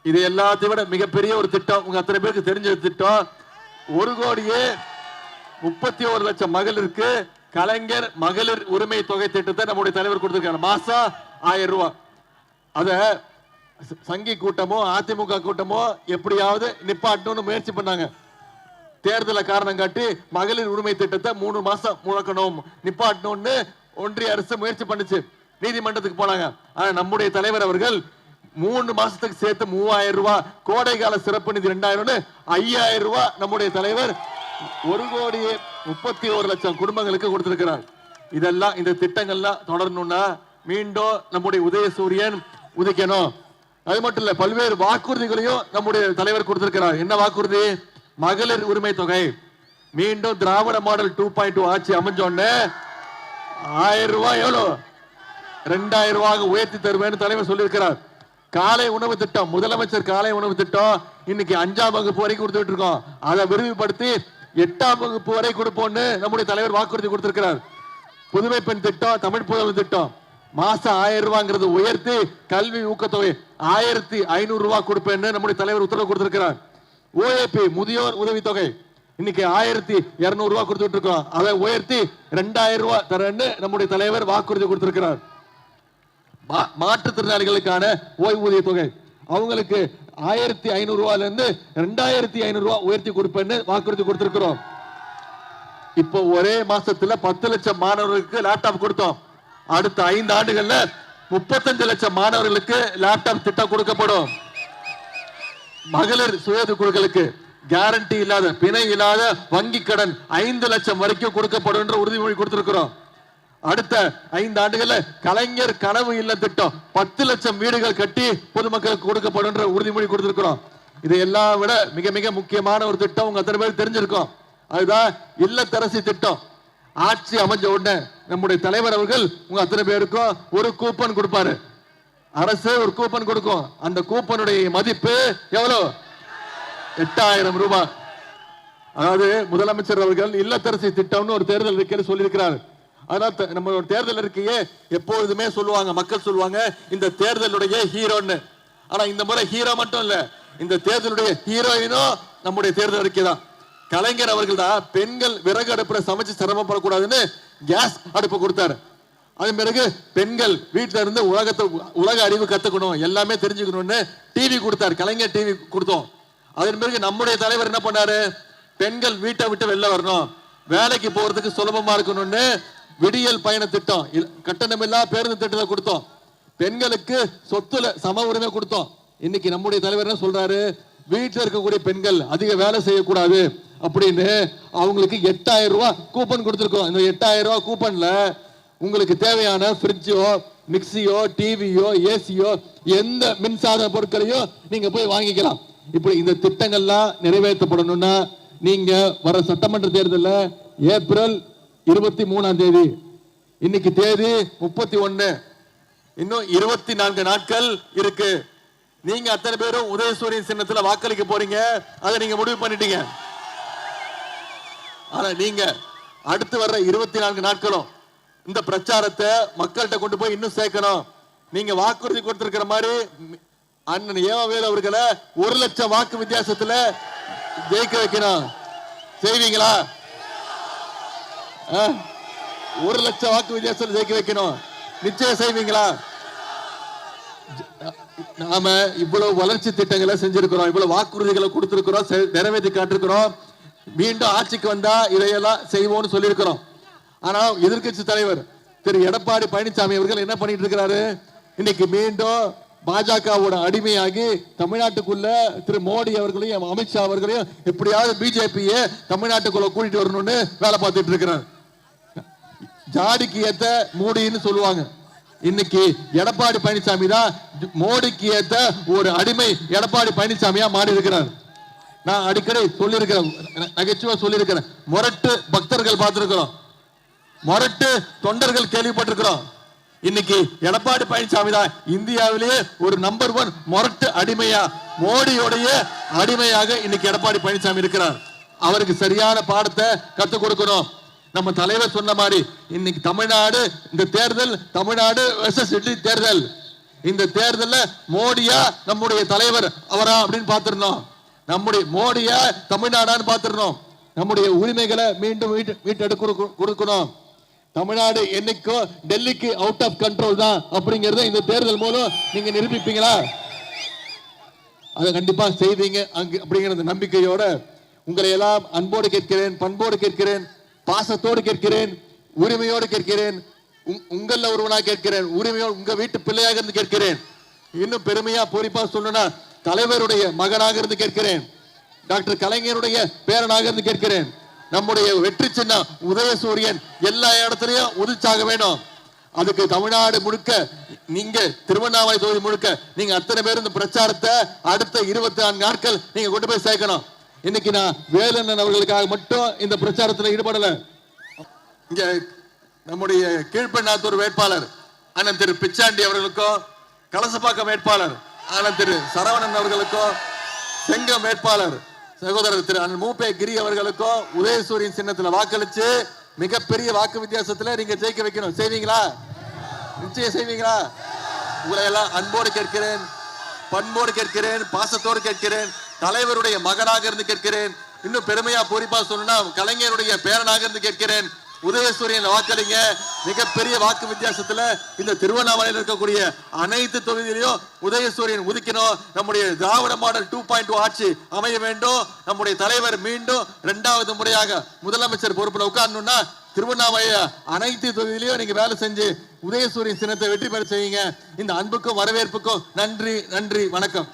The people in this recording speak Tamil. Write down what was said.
இது எல்லாத்தையும் விட மிகப்பெரிய ஒரு திட்டம், உங்க அத்தனை பேருக்கு தெரிஞ்ச திட்டம். 1,31,00,000 மகளிருக்கு கலைஞர் மகளிர் உரிமை தொகை திட்டத்தை நம்முடைய தலைவர் கொடுத்திருக்காரு. மாசம் 1000 ரூபாய். அத சங்கி கூட்டமோ அதிமுக கூட்டமோ எப்படியாவது நிப்பாட்டணும்னு முயற்சி பண்ணாங்க. தேர்தலை காரணம் காட்டி மகளிர் உரிமை திட்டத்தை 3 மாசம் முழக்கணும், நிப்பாட்டணும்னு ஒன்றிய அரசு முயற்சி பண்ணுச்சு. நீதிமன்றத்துக்கு போனாங்க. ஆனா நம்முடைய தலைவர் அவர்கள் 3 மாசத்துக்கு சேர்த்து 3000 ரூபாய், கோடை கால சிறப்பு நிதி 2000, 5000 ரூபாய் நம்முடைய தலைவர் 1,31,00,000 குடும்பங்களுக்கு கொடுத்திருக்கிறார். இதெல்லாம் இந்த திட்டங்கள்லாம் தொடரணும்னா மீண்டும் நம்முடைய உதயசூரியன் உதிக்கணும். அது மட்டும் இல்ல, பல்வேறு வாக்குறுதிகளையும் நம்முடைய தலைவர் கொடுத்திருக்கிறார். என்ன வாக்குறுதி? மகளிர் உரிமை தொகை மீண்டும் திராவிட மாடல் 2.2 ஆட்சி அமைஞ்சோன்னு 1000 ரூபாய் எவ்வளவு 2000 ரூபாய் உயர்த்தி தருவேன் தலைவர் சொல்லியிருக்கிறார். காலை உணவு திட்டம், முதலமைச்சர் காலை உணவு திட்டம் இன்னைக்கு 5ஆம் வகுப்பு வரைக்கும் கொடுத்துட்டு இருக்கோம். அதை விரிவுபடுத்தி 8ஆம் வகுப்பு வரை கொடுப்போம்னு நம்முடைய தலைவர் வாக்குறுதி கொடுத்திருக்கிறார். புதுமை பெண் திட்டம், தமிழ் புதல்வர் திட்டம் மாசம் 1000 ரூபாங்கிறது உயர்த்தி கல்வி ஊக்கத்தொகை 1500 ரூபாய் கொடுப்பேன்னு நம்முடைய தலைவர் உத்தரவு கொடுத்திருக்கிறார். ஓஏபி முதியோர் உதவி தொகை இன்னைக்கு 1200 ரூபாய் கொடுத்துட்டு இருக்கோம். அதை உயர்த்தி 2000 ரூபாய் தரேன்னு நம்முடைய தலைவர் வாக்குறுதி கொடுத்திருக்கிறார். மாற்றுத்திறனாளிகளுக்கான ஓய்வூதிய தொகை அவங்களுக்கு 1500 ரூபாயில இருந்து 2500 ரூபாய் உயர்த்தி கொடுப்பேன்னு வாக்குறுதி கொடுத்திருக்கிறோம். இப்போ ஒரே மாசத்துல 10 லட்சம் மாணவர்களுக்கு லேப்டாப் கொடுத்தோம். அடுத்த 5 ஆண்டுகள்ல 35 லட்சம் மாணவர்களுக்கு லேப்டாப் திட்டம் கொடுக்கப்படும். மகளிர் சுய குழுக்களுக்கு கேரண்டி இல்லாத, பிணை இல்லாத வங்கி கடன் 5 லட்சம் வரைக்கும் கொடுக்கப்படும் என்ற உறுதிமொழி கொடுத்திருக்கிறோம். அடுத்த 5 ஆண்டுகள்ல கலைஞர் கனவு இல்ல திட்டம் 10 லட்சம் வீடுகள் கட்டி பொதுமக்களுக்கு கொடுக்கப்படும் என்ற உறுதிமொழி கொடுத்திருக்கிறோம். இதையெல்லாம் விட மிக மிக முக்கியமான ஒரு திட்டம் உங்க அத்தனை பேருக்கு தெரிஞ்சிருக்கும். அதுதான் இல்லத்தரசி திட்டம். ஆட்சி அமைஞ்ச உடனே நம்முடைய தலைவர் அவர்கள் உங்க அத்தனை பேருக்கும் ஒரு கூப்பன் கொடுப்பாரு. அரசு ஒரு கூப்பன் கொடுக்கும். அந்த கூப்பனுடைய மதிப்பு எவ்வளவு? 8000 ரூபாய். அதாவது முதலமைச்சர் அவர்கள் இல்லத்தரசி திட்டம்னு ஒரு தேர்தல் அறிக்கையில் சொல்லியிருக்கிறார். அதனால நம்ம தேர்தல் அறிக்கையே எப்பொழுதுமே சொல்லுவாங்க, மக்கள் சொல்லுவாங்க இந்த தேர்தலுடைய ஹீரோன்னு. ஆனா இந்த முறை ஹீரோ மட்டும் இல்ல, இந்த தேர்தலுடைய ஹீரோயினும் நம்முடைய தேர்தல் அறிக்கை தான். கலைஞர் அவர்கள் தான் பெண்கள் விறகு அடுப்புல சமைச்சு சிரமப்படக்கூடாதுன்னு கேஸ் அடுப்பு கொடுத்தாரு. அதன் பிறகு பெண்கள் வீட்டுல இருந்து உலக அறிவு கத்துக்கணும், எல்லாமே தெரிஞ்சுக்கணும்னு டிவி கொடுத்தாரு. கலைஞர் டிவி கொடுத்தோம். அதன் பிறகு நம்முடைய தலைவர் என்ன பண்ணாரு? பெண்கள் வீட்டை விட்டு வெளில வரணும், வேலைக்கு போறதுக்கு சுலபமா இருக்கணும்னு விடியல் பயண திட்டம், கட்டணமில்லா பேருந்து திட்டத்தை கொடுத்தோம். பெண்களுக்கு சொத்துல சம உரிமை கொடுத்தோம். இன்னைக்கு நம்முடைய தலைவர் என்ன சொல்றாரு? வீட்டில் இருக்கக்கூடிய பெண்கள் அதிக வேலை செய்யக்கூடாது அப்படின்னு அவங்களுக்கு 8000 ரூபாய் கூப்பன் கொடுத்திருக்கோம். இந்த 8000 ரூபாய் கூப்பன்ல உங்களுக்கு தேவையான ஃப்ரிட்ஜோ, மிக்சியோ, டிவியோ, ஏசியோ, எந்த மின்சார பொருட்களையும் நீங்க போய் வாங்கிக்கலாம். இப்படி இந்த திட்டங்கள்லாம் நிறைவேற்றப்படணும்னா நீங்க வர சட்டமன்ற தேர்தலில் ஏப்ரல் 23ஆம் தேதி, இன்னைக்கு தேதி 31, இன்னும் 24 நாட்கள் இருக்கு. நீங்க அத்தனை பேரும் உதயசூரியன் சின்னத்துல வாக்களிக்க போறீங்க. அதை நீங்க முடிவு பண்ணிட்டீங்க. ஆனா நீங்க அடுத்து வர்ற 24 நாட்களும் இந்த பிரச்சாரத்தை மக்கள்கிட்ட கொண்டு போய் இன்னும் சேர்க்கணும். நீங்க வாக்குறுதி கொடுத்திருக்கிற மாதிரி அண்ணன் ஏவவேல் அவர்களை 1 லட்சம் வாக்கு வித்தியாசத்துல ஜெயிக்க வைக்கணும். செய்வீங்களா? 1 லட்சம் வாக்கு வித்தியாசத்தில் ஜெயிக்க வைக்கணும். நிச்சயம் செய்வீங்களா? நாம இவ்வளவு வளர்ச்சி திட்டங்களை செஞ்சிருக்கிறோம், இவ்வளவு வாக்குறுதிகளை கொடுத்திருக்கிறோம், நிறைவேற்றி காட்டிருக்கிறோம். மீண்டும் ஆட்சிக்கு வந்தா இதையெல்லாம் செய்வோம்னு சொல்லியிருக்கிறோம். ஆனா எதிர்கட்சி தலைவர் திரு எடப்பாடி பழனிசாமி அவர்கள் என்ன பண்ணிட்டு இருக்கிறாரு? இன்னைக்கு மீண்டும் பாஜகவோட அடிமையாகி தமிழ்நாட்டுக்குள்ள திரு மோடி அவர்களையும் அமித்ஷா அவர்களையும் எப்படியாவது பிஜேபியை தமிழ்நாட்டுக்குள்ள கூட்டிட்டு வரணும்னு வேலை பார்த்துட்டு இருக்கிறார். ஜாடிக்கு ஏத்த மோடின்னு சொல்லுவாங்க. இன்னைக்கு எடப்பாடி பழனிசாமி தான் மோடிக்கு ஏத்த ஒரு அடிமை எடப்பாடி பழனிசாமியா மாறி இருக்கிறார். நான் அடிக்கடி சொல்லியிருக்கிறேன், நகைச்சுவா சொல்லியிருக்கிறேன், முரட்டு பக்தர்கள் பார்த்திருக்கிறோம், முரட்டு தொண்டர்கள் கேள்விப்பட்டிருக்கிறோம். இன்னைக்கு எடப்பாடி பழனிசாமி தான் இந்தியாவிலேயே ஒரு நம்பர் 1 முரட்டு அடிமையா, மோடியோடைய அடிமையாக இன்னைக்கு எடப்பாடி பழனிசாமி இருக்கிறார். அவருக்கு சரியான பாடத்தை கத்துக் கொடுக்கணும். நம்ம தலைவர் சொன்ன மாதிரி இன்னைக்கு தமிழ்நாடு, இந்த தேர்தல் தமிழ்நாடு வெர்சஸ் டெல்லி தேர்தல். இந்த தேர்தலில் மோடியா நம்முடைய தலைவர் அவரா அப்படின்னு பார்த்திருந்தோம். நம்முடைய மோடியா தமிழ்நாடான்னு பார்த்திருந்தோம். நம்முடைய உரிமைகளை மீண்டும் மீட்டெடுக்க கொடுக்கணும். தமிழ்நாடு என்னைக்கோ டெல்லிக்கு அவுட் ஆஃப் கண்ட்ரோல் தான் அப்படிங்கறத இந்த தேர்தல் மூலம் நீங்க நிரூபிப்பீங்களா? அதை கண்டிப்பா செய்வீங்க அப்படிங்கிற நம்பிக்கையோட உங்களை எல்லாம் அன்போடு கேட்கிறேன், பண்போடு கேட்கிறேன், பாசத்தோடு கேட்கிறேன், உரிமையோடு கேட்கிறேன், உங்கள ஒருவனாக கேட்கிறேன், உரிமையோடு உங்க வீட்டு பிள்ளையாக இருந்து கேட்கிறேன். இன்னும் பெருமையா பொறிப்பா சொல்லணும்னா தலைவருடைய மகனாக இருந்து கேட்கிறேன், டாக்டர் கலைஞருடைய பேரனாக இருந்து கேட்கிறேன். நம்முடைய வெற்றி சின்னம் உதயசூரியன் எல்லா இடத்துலயும் உதிச்சாக வேணும். அதுக்கு தமிழ்நாடு முழுக்க, நீங்க திருவண்ணாமலை தொகுதி முழுக்க நீங்க அத்தனை பேர் இந்த பிரச்சாரத்தை அடுத்த 24 நாட்கள் நீங்க கொண்டு போய் சேர்க்கணும். இன்னைக்கு நான் வேலண்ணன் அவர்களுக்காக மட்டும் இந்த பிரச்சாரத்தில் ஈடுபடல. இங்க நம்முடைய கீழ்பெண்ணாத்தூர் வேட்பாளர் அண்ணன் திரு பிச்சாண்டி அவர்களுக்கும், கலசப்பாக்கம் வேட்பாளர் அண்ணன் திரு சரவணன் அவர்களுக்கும், செங்கம் வேட்பாளர் சகோதரர் திரு அண்ணன் மூப்பே கிரி அவர்களுக்கும் உதயசூரியன் சின்னத்தில் வாக்களிச்சு மிகப்பெரிய வாக்கு வித்தியாசத்துல நீங்க ஜெயிக்க வைக்கணும். செய்வீங்களா? நிச்சயம் செய்வீங்களா? உங்களை எல்லாம் அன்போடு கேட்கிறேன், பண்போடு கேட்கிறேன், பாசத்தோடு கேட்கிறேன், தலைவருடைய மகனாக இருந்து கேட்கிறேன். இன்னும் பெருமையா பொறிப்பா சொல்லணும்னா கலைஞருடைய பேரனாக இருந்து கேட்கிறேன். உதயசூரியன் வாக்களிங்க. மிகப்பெரிய வாக்கு வித்தியாசத்துல இந்த திருவண்ணாமலையில் இருக்கக்கூடிய அனைத்து தொகுதியிலையும் உதயசூரியன் உதிக்கணும். நம்முடைய திராவிட மாடல் 2.0 ஆட்சி அமைய வேண்டும். நம்முடைய தலைவர் மீண்டும் 2வது முறையாக முதலமைச்சர் பொறுப்புல உட்காரணும்னா திருவண்ணாமலை அனைத்து தொகுதியிலையும் நீங்க வேலை செஞ்சு உதயசூரியன் சின்னத்தை வெற்றி பெற செய்யுங்க. இந்த அன்புக்கும் வரவேற்புக்கும் நன்றி, நன்றி, வணக்கம்.